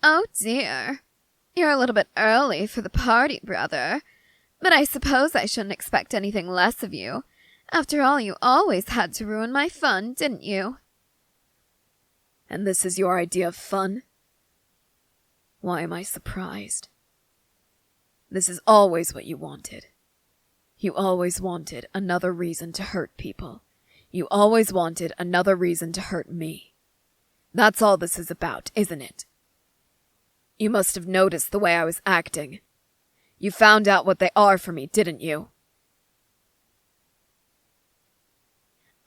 Oh dear. You're a little bit early for the party, brother. But I suppose I shouldn't expect anything less of you. After all, you always had to ruin my fun, didn't you? And this is your idea of fun? Why am I surprised? This is always what you wanted. You always wanted another reason to hurt people. You always wanted another reason to hurt me. That's all this is about, isn't it? You must have noticed the way I was acting. You found out what they are for me, didn't you?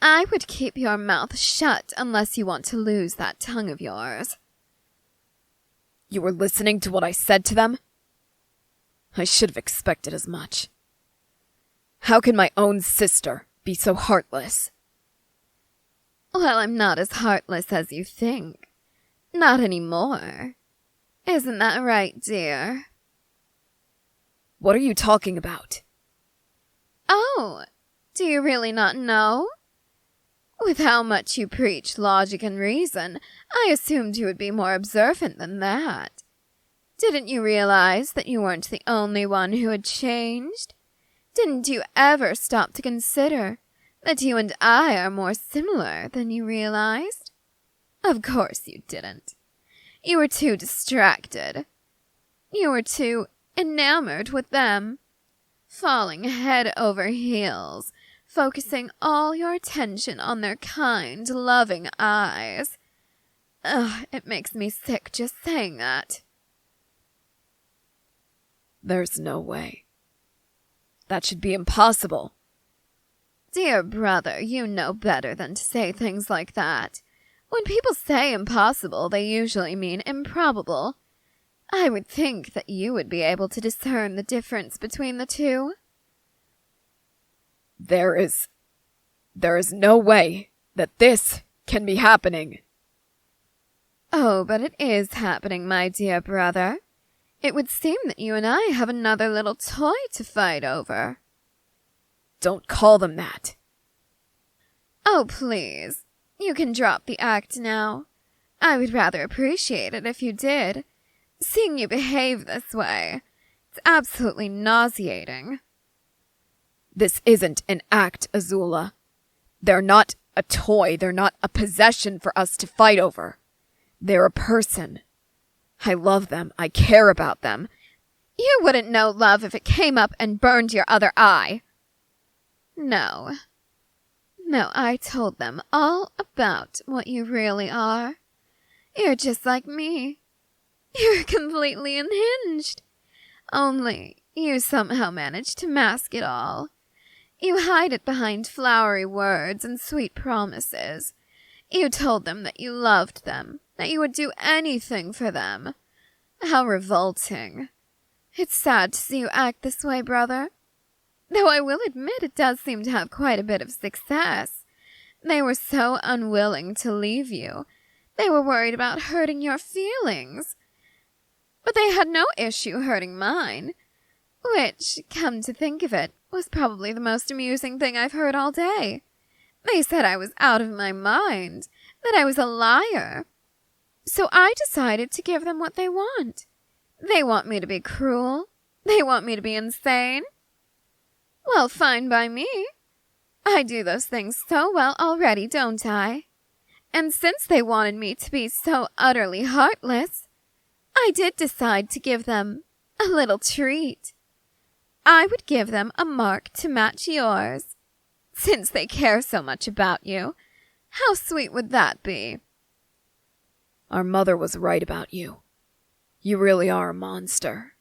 I would keep your mouth shut unless you want to lose that tongue of yours. You were listening to what I said to them? I should have expected as much. How can my own sister be so heartless? Well, I'm not as heartless as you think. Not anymore. Isn't that right, dear? What are you talking about? Oh, do you really not know? With how much you preach logic and reason, I assumed you would be more observant than that. Didn't you realize that you weren't the only one who had changed? Didn't you ever stop to consider that you and I are more similar than you realized? Of course you didn't. You were too distracted. You were too enamored with them, falling head over heels, focusing all your attention on their kind, loving eyes. Ugh, it makes me sick just saying that. There's no way. That should be impossible. Dear brother, you know better than to say things like that. When people say impossible, they usually mean improbable. I would think that you would be able to discern the difference between the two. There is no way that this can be happening. Oh, but it is happening, my dear brother. It would seem that you and I have another little toy to fight over. Don't call them that. Oh, please. You can drop the act now. I would rather appreciate it if you did. Seeing you behave this way, it's absolutely nauseating. This isn't an act, Azula. They're not a toy. They're not a possession for us to fight over. They're a person. I love them. I care about them. You wouldn't know love if it came up and burned your other eye. No, I told them all about what you really are. You're just like me. You're completely unhinged. Only you somehow manage to mask it all. You hide it behind flowery words and sweet promises. You told them that you loved them, that you would do anything for them. How revolting. It's sad to see you act this way, brother. Though I will admit it does seem to have quite a bit of success. They were so unwilling to leave you. They were worried about hurting your feelings. But they had no issue hurting mine, which, come to think of it, was probably the most amusing thing I've heard all day. They said I was out of my mind, that I was a liar. So I decided to give them what they want. They want me to be cruel. They want me to be insane. Well, fine by me. I do those things so well already, don't I? And since they wanted me to be so utterly heartless, I did decide to give them a little treat. I would give them a mark to match yours. Since they care so much about you, how sweet would that be? Our mother was right about you. You really are a monster.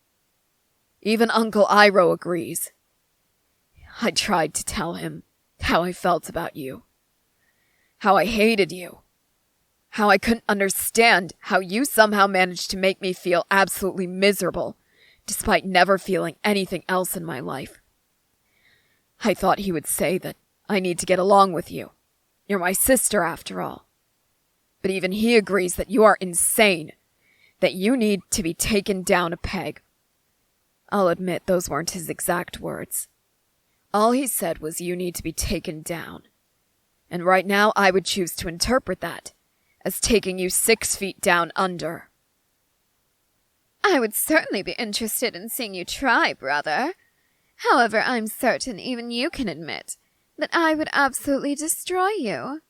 Even Uncle Iroh agrees. I tried to tell him how I felt about you. How I hated you. How I couldn't understand how you somehow managed to make me feel absolutely miserable, despite never feeling anything else in my life. I thought he would say that I need to get along with you. You're my sister, after all. But even he agrees that you are insane, that you need to be taken down a peg. I'll admit those weren't his exact words. All he said was you need to be taken down. And right now I would choose to interpret that as taking you 6 feet down under. I would certainly be interested in seeing you try, brother. However, I'm certain even you can admit that I would absolutely destroy you.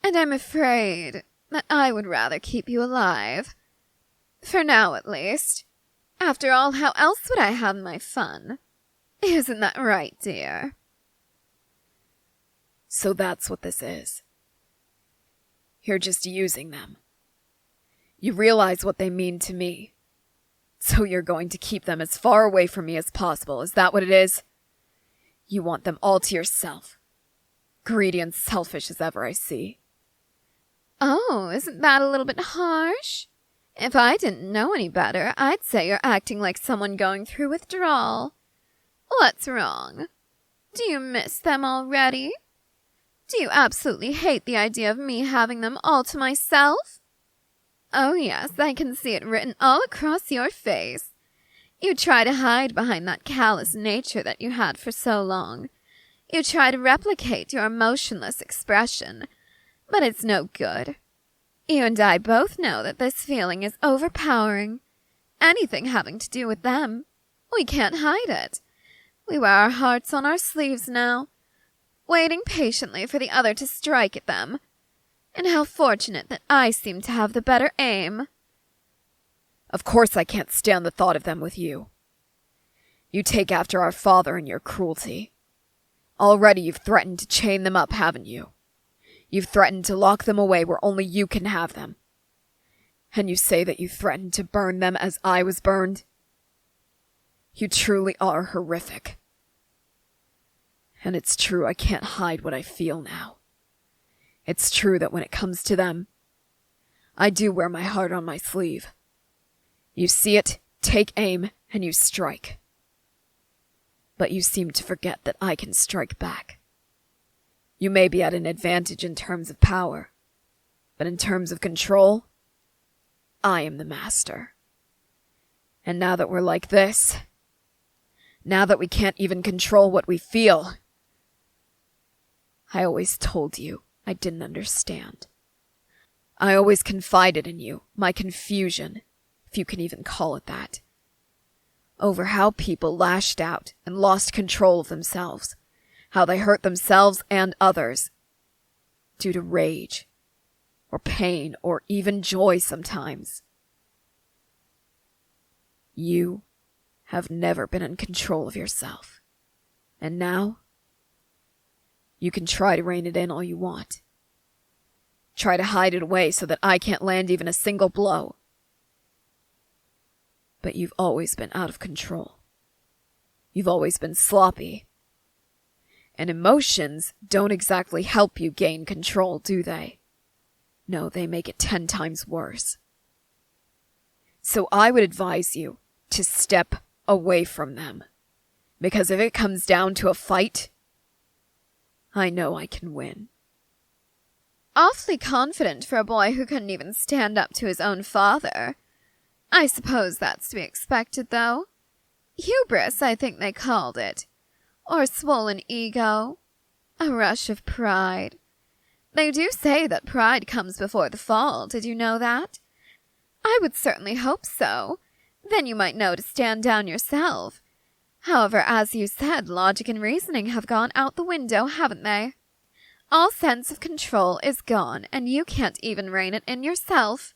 And I'm afraid that I would rather keep you alive. For now, at least. After all, how else would I have my fun? Isn't that right, dear? So that's what this is. You're just using them. You realize what they mean to me. So you're going to keep them as far away from me as possible, is that what it is? You want them all to yourself. Greedy and selfish as ever I see. Oh, isn't that a little bit harsh? If I didn't know any better, I'd say you're acting like someone going through withdrawal. What's wrong? Do you miss them already? Do you absolutely hate the idea of me having them all to myself? Oh yes, I can see it written all across your face. You try to hide behind that callous nature that you had for so long. You try to replicate your emotionless expression, but it's no good. You and I both know that this feeling is overpowering. Anything having to do with them, we can't hide it. We wear our hearts on our sleeves now, waiting patiently for the other to strike at them. And how fortunate that I seem to have the better aim. Of course I can't stand the thought of them with you. You take after our father in your cruelty. Already you've threatened to chain them up, haven't you? You've threatened to lock them away where only you can have them. And you say that you threatened to burn them as I was burned? You truly are horrific. And it's true I can't hide what I feel now. It's true that when it comes to them, I do wear my heart on my sleeve. You see it, take aim, and you strike. But you seem to forget that I can strike back. You may be at an advantage in terms of power, but in terms of control, I am the master. And now that we're like this, now that we can't even control what we feel, I always told you I didn't understand. I always confided in you, my confusion, if you can even call it that, over how people lashed out and lost control of themselves, how they hurt themselves and others, due to rage, or pain, or even joy sometimes. You have never been in control of yourself, and now you can try to rein it in all you want. Try to hide it away so that I can't land even a single blow. But you've always been out of control. You've always been sloppy. And emotions don't exactly help you gain control, do they? No, they make it 10 times worse. So I would advise you to step away from them. Because if it comes down to a fight, I know I can win. Awfully confident for a boy who couldn't even stand up to his own father. I suppose that's to be expected, though. Hubris, I think they called it. Or swollen ego. A rush of pride. They do say that pride comes before the fall. Did you know that? I would certainly hope so. Then you might know to stand down yourself. However, as you said, logic and reasoning have gone out the window, haven't they? All sense of control is gone, and you can't even rein it in yourself.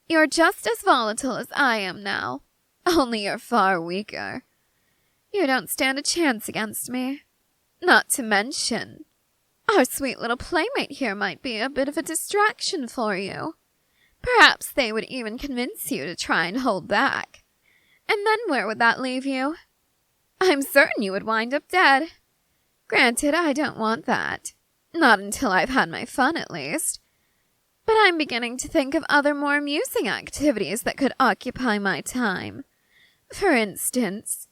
You're just as volatile as I am now, only you're far weaker. You don't stand a chance against me. Not to mention, our sweet little playmate here might be a bit of a distraction for you. Perhaps they would even convince you to try and hold back. And then where would that leave you? I'm certain you would wind up dead. Granted, I don't want that. Not until I've had my fun, at least. But I'm beginning to think of other more amusing activities that could occupy my time. For instance,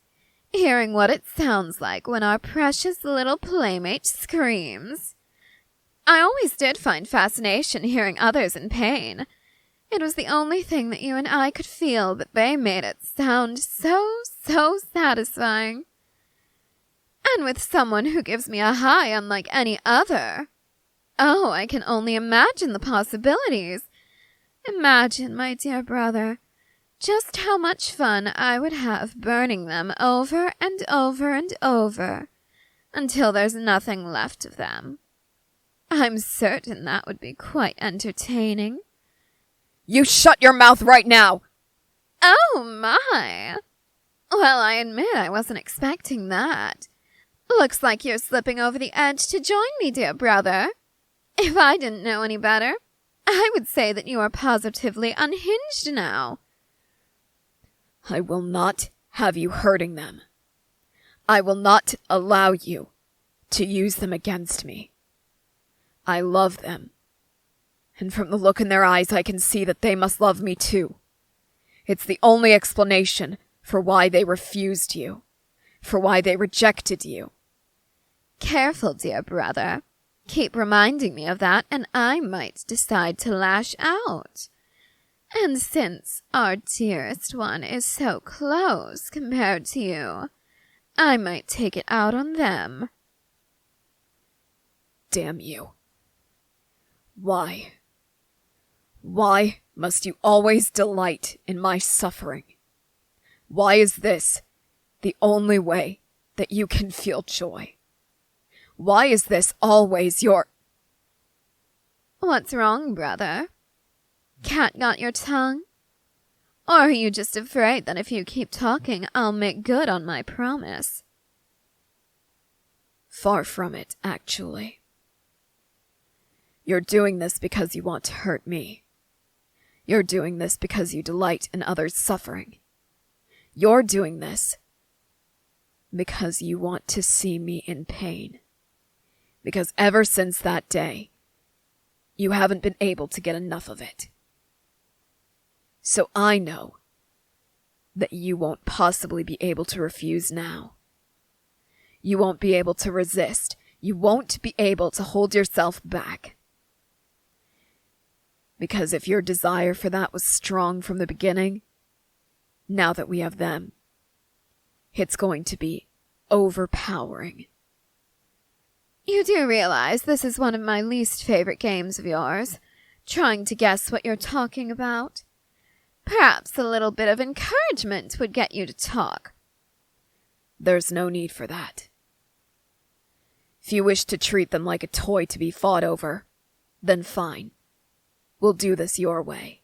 hearing what it sounds like when our precious little playmate screams. I always did find fascination hearing others in pain. It was the only thing that you and I could feel, but they made it sound so satisfying. And with someone who gives me a high unlike any other. Oh, I can only imagine the possibilities. Imagine, my dear brother, just how much fun I would have burning them over and over and over, until there's nothing left of them. I'm certain that would be quite entertaining. You shut your mouth right now! Oh my! Well, I admit I wasn't expecting that. Looks like you're slipping over the edge to join me, dear brother. If I didn't know any better, I would say that you are positively unhinged now. I will not have you hurting them. I will not allow you to use them against me. I love them. And from the look in their eyes, I can see that they must love me too. It's the only explanation for why they refused you, for why they rejected you. Careful, dear brother. Keep reminding me of that, and I might decide to lash out. And since our dearest one is so close compared to you, I might take it out on them. Damn you. Why? Why must you always delight in my suffering? Why is this the only way that you can feel joy? Why is this always your... What's wrong, brother? Cat got your tongue? Or are you just afraid that if you keep talking, I'll make good on my promise? Far from it, actually. You're doing this because you want to hurt me. You're doing this because you delight in others' suffering. You're doing this because you want to see me in pain. Because ever since that day, you haven't been able to get enough of it. So I know that you won't possibly be able to refuse now. You won't be able to resist. You won't be able to hold yourself back. Because if your desire for that was strong from the beginning, now that we have them, it's going to be overpowering. You do realize this is one of my least favorite games of yours, trying to guess what you're talking about. Perhaps a little bit of encouragement would get you to talk. There's no need for that. If you wish to treat them like a toy to be fought over, then fine. We'll do this your way.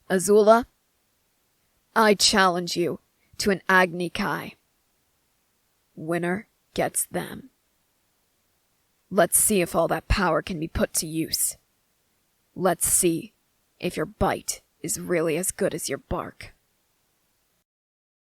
Azula, I challenge you to an Agni Kai. Winner gets them. Let's see if all that power can be put to use. Let's see if your bite is really as good as your bark.